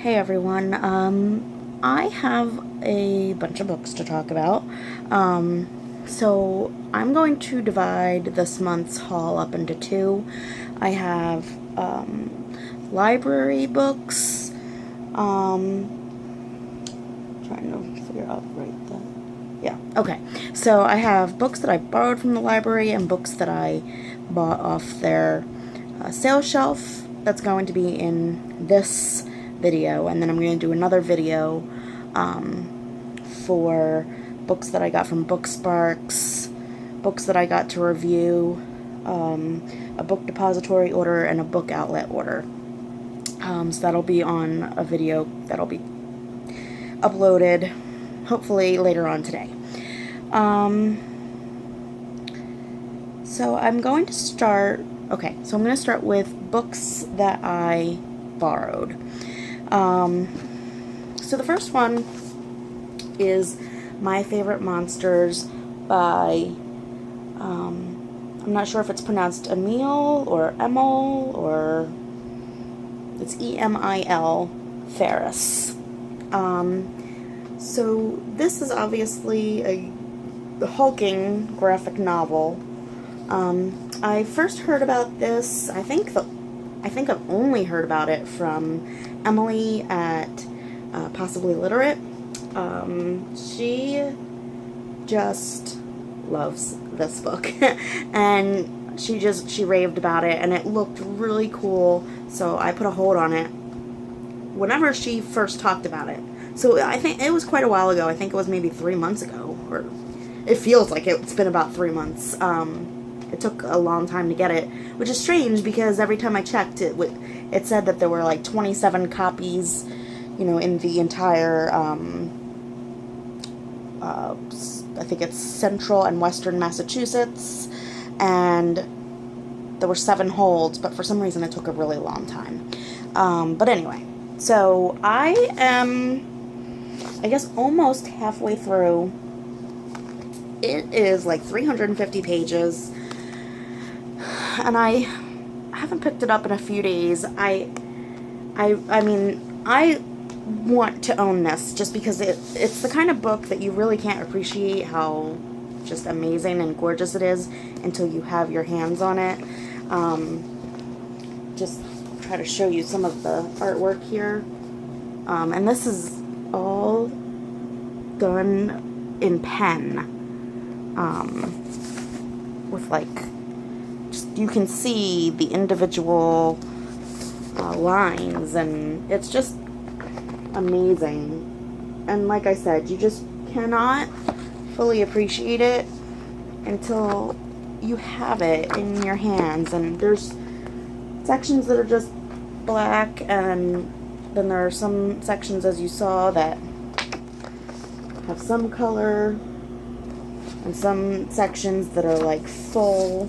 Hey everyone, I have a bunch of books to talk about. So I'm going to divide this month's haul up into two. I have library books, trying to figure out right there. Yeah, okay. So I have books that I borrowed from the library and books that I bought off their sales shelf. That's going to be in this video, and then I'm going to do another video for books that I got from Booksparks, books that I got to review, a book depository order, and a book outlet order. So that'll be on a video that'll be uploaded hopefully later on today. So I'm going to start, so I'm going to start with books that I borrowed. So the first one is My Favorite Monsters by, I'm not sure if it's pronounced Emil or Emil, or it's E-M-I-L Ferris. So this is obviously a hulking graphic novel. I first heard about this, I think I've only heard about it from Emily at Possibly Literate. She just loves this book and she raved about it, and it looked really cool, so I put a hold on it whenever she first talked about it. So I think it was quite a while ago. I think it was maybe 3 months ago, or it feels like it's been about 3 months. It took a long time to get it, which is strange because every time I checked, it said that there were like 27 copies, in the entire, I think it's central and western Massachusetts, and there were 7 holds, but for some reason it took a really long time. But anyway, so I am, I guess, almost halfway through. It is like 350 pages. And I haven't picked it up in a few days. I mean, I want to own this just because it's the kind of book that you really can't appreciate how just amazing and gorgeous it is until you have your hands on it. Just try to show you some of the artwork here. And this is all done in pen. With like, you can see the individual lines, and it's just amazing. And like I said, you just cannot fully appreciate it until you have it in your hands. And there's sections that are just black, and then there are some sections, as you saw, that have some color, and some sections that are like full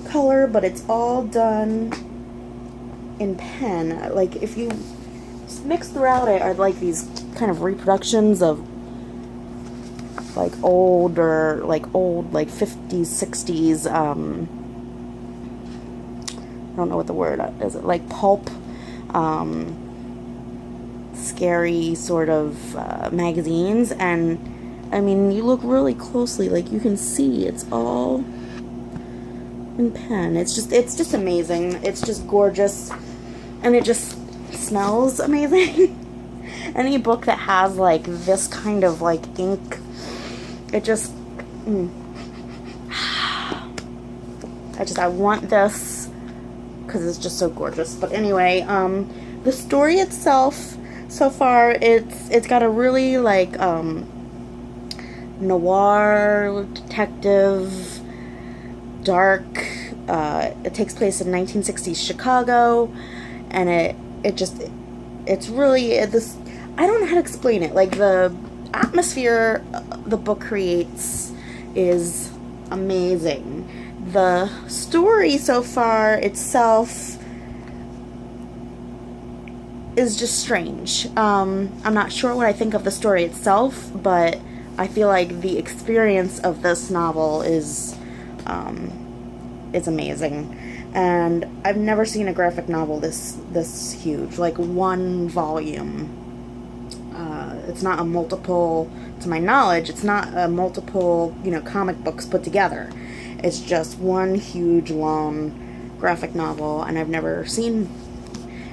color, but it's all done in pen. Like, if you mix throughout it are like these kind of reproductions of like old 50s, 60s, I don't know what the word is, it like pulp, scary sort of magazines. And I mean, you look really closely, like you can see it's all in pen. It's just amazing. It's just gorgeous, and it just smells amazing. Any book that has like this kind of like ink, it just I want this because it's just so gorgeous. But anyway, the story itself, so far, it's got a really like noir, detective, dark. It takes place in 1960s Chicago, and it's really this. I don't know how to explain it. Like, the atmosphere the book creates is amazing. The story so far itself is just strange. I'm not sure what I think of the story itself, but I feel like the experience of this novel is amazing. And I've never seen a graphic novel this huge, like one volume. It's not a multiple, to my knowledge, it's not a multiple, comic books put together. It's just one huge, long graphic novel, and I've never seen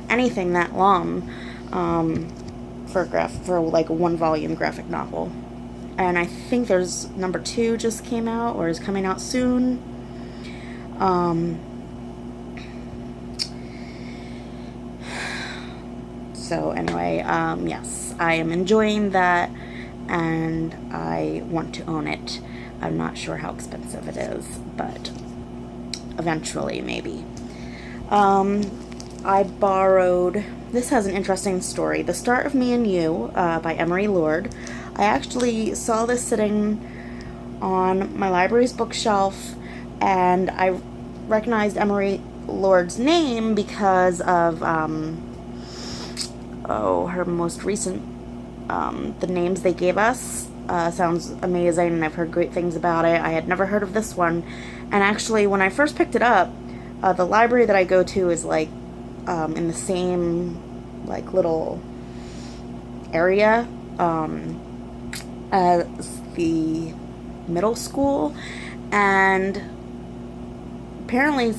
anything that long for like a one volume graphic novel. And I think there's number 2 just came out, or is coming out soon. So anyway, yes, I am enjoying that, and I want to own it. I'm not sure how expensive it is, but eventually, maybe. I borrowed, this has an interesting story, The Start of Me and You by Emery Lord. I actually saw this sitting on my library's bookshelf, and I recognized Emery Lord's name because of her most recent, The Names They Gave Us. Sounds amazing, and I've heard great things about it. I had never heard of this one, and actually when I first picked it up, the library that I go to is like in the same like little area as the middle school, and apparently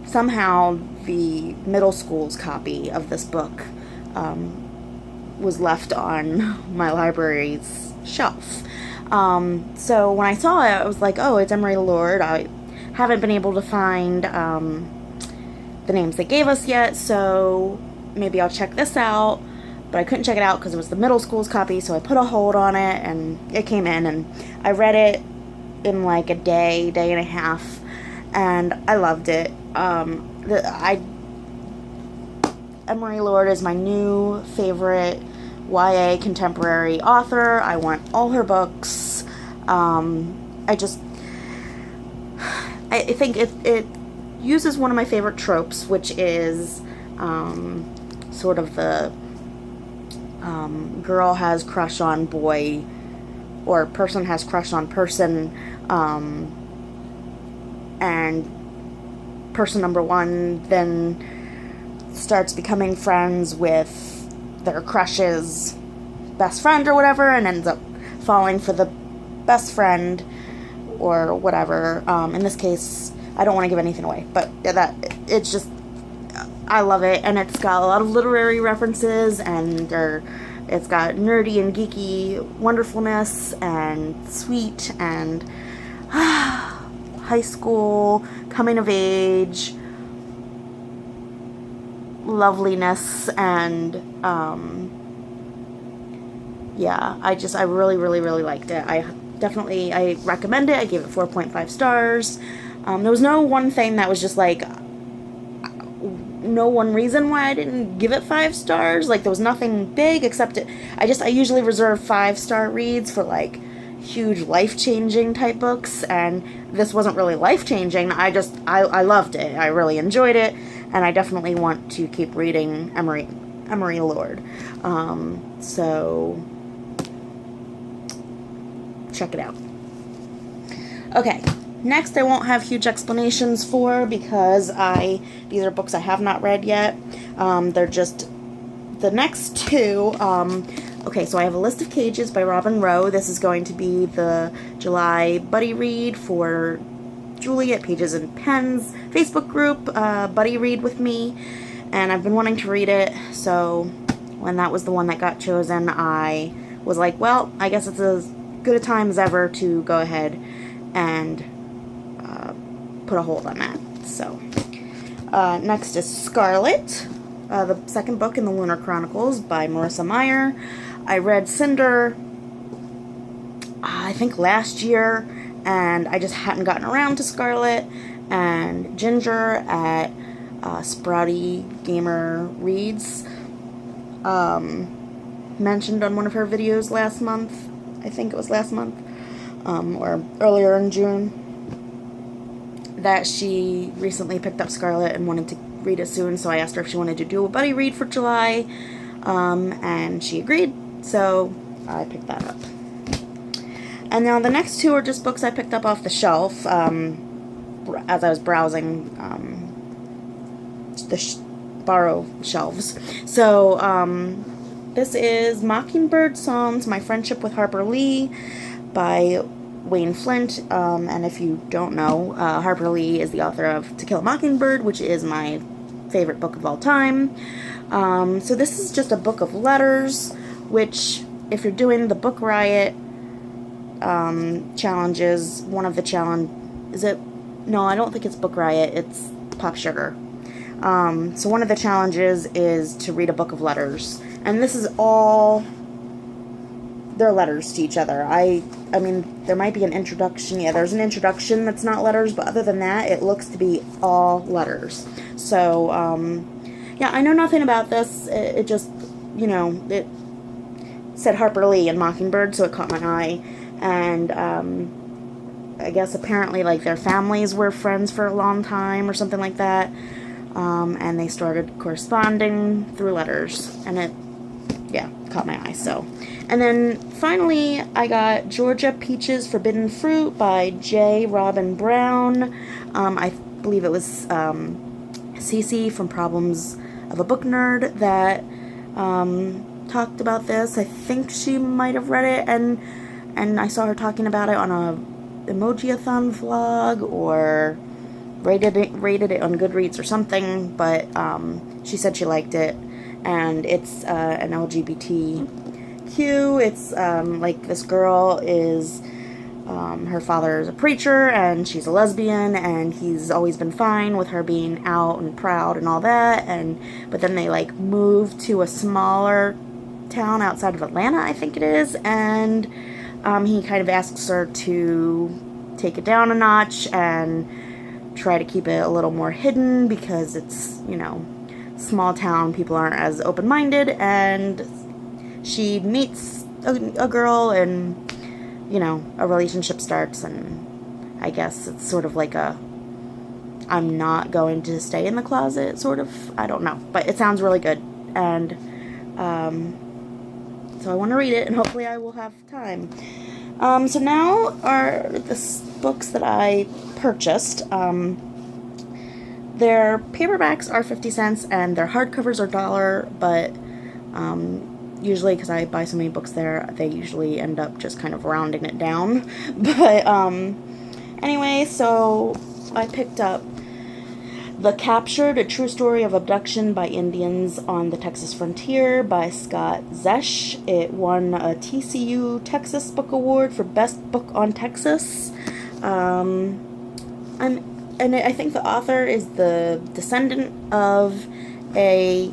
somehow the middle school's copy of this book was left on my library's shelf. So when I saw it, I was like, oh, it's Emery Lord. I haven't been able to find The Names They Gave Us yet, so maybe I'll check this out. But I couldn't check it out because it was the middle school's copy, so I put a hold on it, and it came in, and I read it in like a day and a half, and I loved it. Emery Lord is my new favorite YA contemporary author. I want all her books. I think it uses one of my favorite tropes, which is sort of the girl has crush on boy, or person has crush on person, and person number 1 then starts becoming friends with their crush's best friend or whatever, and ends up falling for the best friend or whatever. In this case, I don't want to give anything away, but it's just, I love it, and it's got a lot of literary references, and it's got nerdy and geeky wonderfulness, and sweet, and high school, coming of age, loveliness, and yeah, I really, really, really liked it. I recommend it. I gave it 4.5 stars. There was no one thing that was just like, no one reason why I didn't give it 5 stars. Like, there was nothing big except I usually reserve 5-star reads for like huge life-changing type books, and this wasn't really life-changing. I loved it. I really enjoyed it, and I definitely want to keep reading Emery Lord. So check it out. Okay, next I won't have huge explanations for, because these are books I have not read yet. They're just the next 2. Okay, so I have A List of Cages by Robin Rowe. This is going to be the July buddy read for Julie at Pages and Pens Facebook group, buddy read with me, and I've been wanting to read it, so when that was the one that got chosen, I was like, well, I guess it's as good a time as ever to go ahead and put a hold on that. So next is Scarlet, the second book in the Lunar Chronicles by Marissa Meyer. I read Cinder, I think last year, and I just hadn't gotten around to Scarlet. And Ginger at Sprouty Gamer Reads mentioned on one of her videos last month, I think it was last month, or earlier in June, that she recently picked up Scarlet and wanted to read it soon, so I asked her if she wanted to do a buddy read for July, and she agreed, so I picked that up. And now the next 2 are just books I picked up off the shelf as I was browsing borrow shelves. So this is Mockingbird Songs, My Friendship with Harper Lee by Wayne Flint. And if you don't know, Harper Lee is the author of To Kill a Mockingbird, which is my favorite book of all time. So this is just a book of letters, which, if you're doing the Book Riot challenges, one of the no, I don't think it's Book Riot, it's Pop Sugar. So one of the challenges is to read a book of letters, and this is all their letters to each other. I mean, there might be an introduction. Yeah, there's an introduction that's not letters, but other than that, it looks to be all letters. So, yeah, I know nothing about this. It just, it said Harper Lee and Mockingbird, so it caught my eye. And I guess apparently, like, their families were friends for a long time or something like that. And they started corresponding through letters, and it, yeah, caught my eye. So, and then finally I got Georgia Peach's Forbidden Fruit by J. Robin Brown. I believe it was Cece from Problems of a Book Nerd that talked about this. I think she might have read it, and I saw her talking about it on a Emoji-a-thon vlog, or rated it on Goodreads or something, but she said she liked it, and it's an LGBTQ. It's like, this girl is, her father is a preacher, and she's a lesbian, and he's always been fine with her being out and proud and all that, but then they, like, move to a smaller town outside of Atlanta, I think it is, and he kind of asks her to take it down a notch and try to keep it a little more hidden, because it's, small town, people aren't as open-minded, and she meets a girl, and, a relationship starts, and I guess it's sort of like I'm not going to stay in the closet, sort of. I don't know, but it sounds really good, and so I want to read it, and hopefully I will have time. So now are the books that I purchased. Their paperbacks are 50 cents, and their hardcovers are $1, but usually, because I buy so many books there, they usually end up just kind of rounding it down. But anyway, so I picked up The Captured, A True Story of Abduction by Indians on the Texas Frontier by Scott Zesch. It won a TCU Texas Book Award for Best Book on Texas. And I think the author is the descendant of a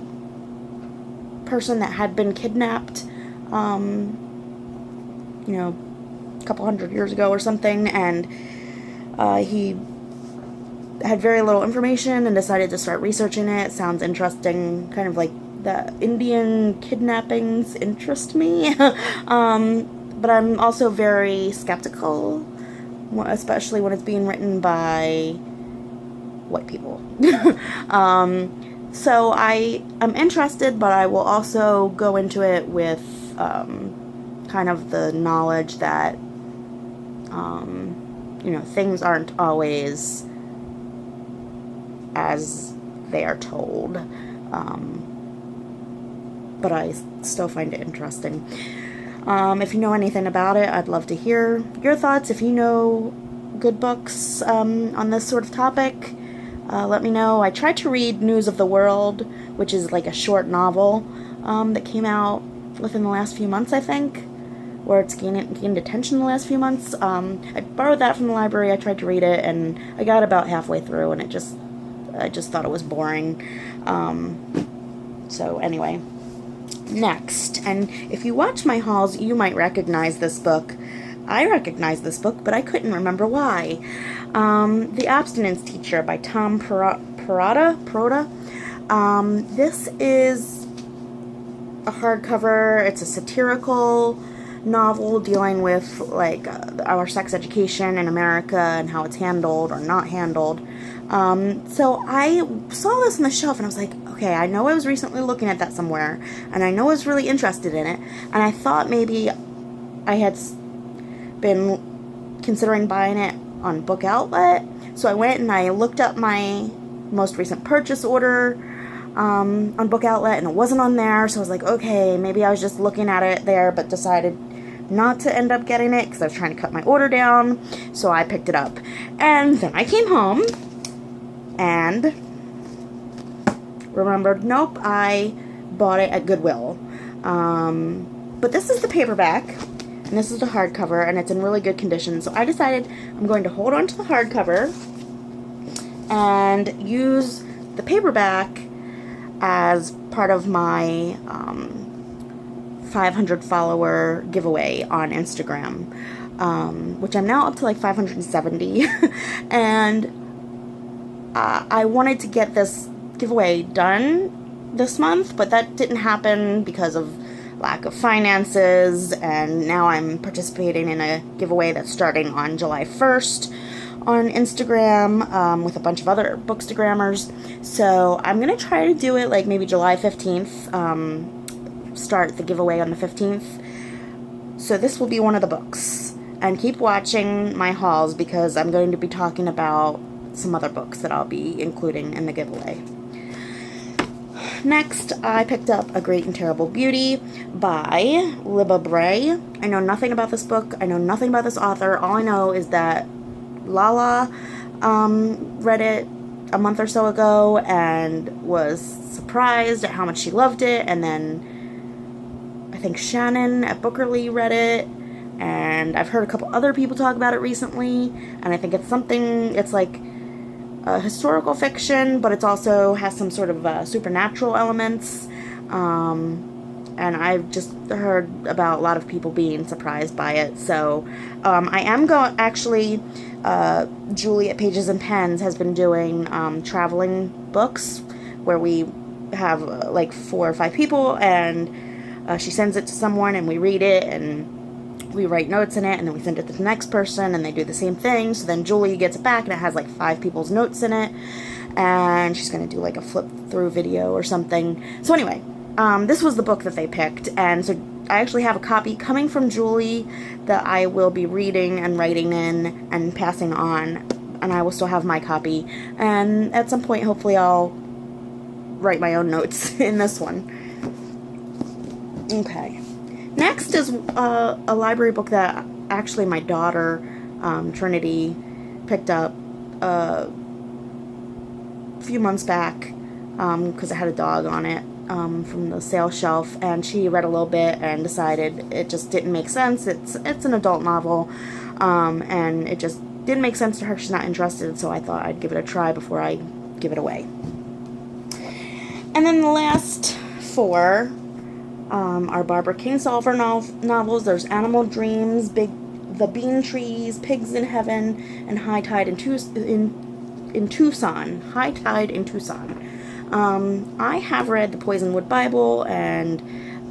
person that had been kidnapped, a couple hundred years ago or something, and he had very little information and decided to start researching it. Sounds interesting, kind of like the Indian kidnappings interest me. But I'm also very skeptical, especially when it's being written by white people. So I'm interested, but I will also go into it with kind of the knowledge that things aren't always as they are told, but I still find it interesting. If you know anything about it, I'd love to hear your thoughts. If you know good books on this sort of topic, let me know. I tried to read News of the World, which is like a short novel that came out within the last few months, I think, or it's gained attention the last few months. I borrowed that from the library. I tried to read it, and I got about halfway through, and I just thought it was boring. So anyway, next, and if you watch my hauls, you might recognize this book. I recognize this book, but I couldn't remember why. The Abstinence Teacher by Tom Perrotta. This is a hardcover. It's a satirical novel dealing with, like, our sex education in America and how it's handled or not handled. So I saw this on the shelf, and I was like, okay, I know I was recently looking at that somewhere, and I know I was really interested in it, and I thought maybe I had been considering buying it on Book Outlet. So I went and I looked up my most recent purchase order on Book Outlet, and it wasn't on there, so I was like, okay, maybe I was just looking at it there, but decided not to end up getting it because I was trying to cut my order down, so I picked it up. And then I came home and remembered, nope, I bought it at Goodwill. But this is the paperback, and this is the hardcover, and it's in really good condition, so I decided I'm going to hold on to the hardcover and use the paperback as part of my 500 follower giveaway on Instagram, which I'm now up to like 570, and I wanted to get this giveaway done this month, but that didn't happen because of lack of finances, and now I'm participating in a giveaway that's starting on July 1st on Instagram with a bunch of other bookstagrammers. So I'm going to try to do it like maybe July 15th, start the giveaway on the 15th. So this will be one of the books. And keep watching my hauls because I'm going to be talking about some other books that I'll be including in the giveaway. Next, I picked up A Great and Terrible Beauty by Libba Bray. I know nothing about this book. I know nothing about this author. All I know is that Lala read it a month or so ago and was surprised at how much she loved it, and then I think Shannon at Bookerly read it, and I've heard a couple other people talk about it recently, and I think it's like a historical fiction, but it also has some sort of supernatural elements, and I've just heard about a lot of people being surprised by it. So I am actually Julie at Pages and Pens has been doing traveling books where we have like 4 or 5 people, and she sends it to someone and we read it and we write notes in it, and then we send it to the next person and they do the same thing. So then Julie gets it back and it has like 5 people's notes in it, and she's going to do like a flip through video or something. So anyway, this was the book that they picked, and so I actually have a copy coming from Julie that I will be reading and writing in and passing on, and I will still have my copy, and at some point hopefully I'll write my own notes in this one. Okay. Next is a library book that actually my daughter, Trinity, picked up a few months back because it had a dog on it from the sale shelf, and she read a little bit and decided it just didn't make sense. It's an adult novel, and it just didn't make sense to her. She's not interested, so I thought I'd give it a try before I give it away. And then the last 4 are Barbara Kingsolver novels. There's Animal Dreams, The Bean Trees, Pigs in Heaven, and High Tide in Tucson. High Tide in Tucson. I have read The Poisonwood Bible and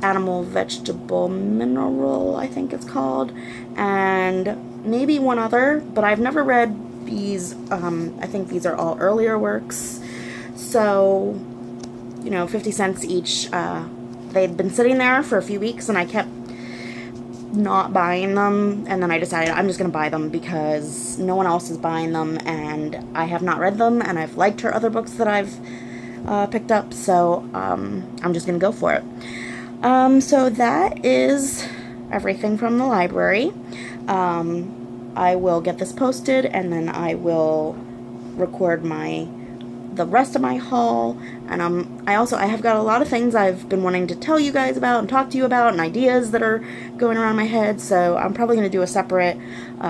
Animal Vegetable Mineral, I think it's called, and maybe one other, but I've never read these. I think these are all earlier works. So, 50 cents each. They'd been sitting there for a few weeks, and I kept not buying them, and then I decided I'm just going to buy them because no one else is buying them, and I have not read them, and I've liked her other books that I've picked up, so I'm just going to go for it. So that is everything from the library. I will get this posted, and then I will record the rest of my haul, and I have got a lot of things I've been wanting to tell you guys about and talk to you about, and ideas that are going around my head, so I'm probably going to do a separate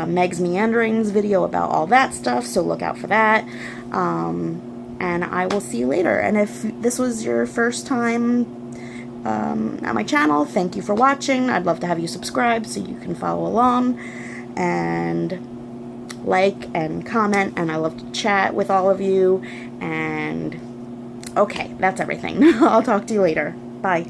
Meg's Meanderings video about all that stuff, so look out for that, and I will see you later. And if this was your first time at my channel, thank you for watching. I'd love to have you subscribe so you can follow along and like and comment, and I love to chat with all of you. And okay, that's everything. I'll talk to you later. Bye.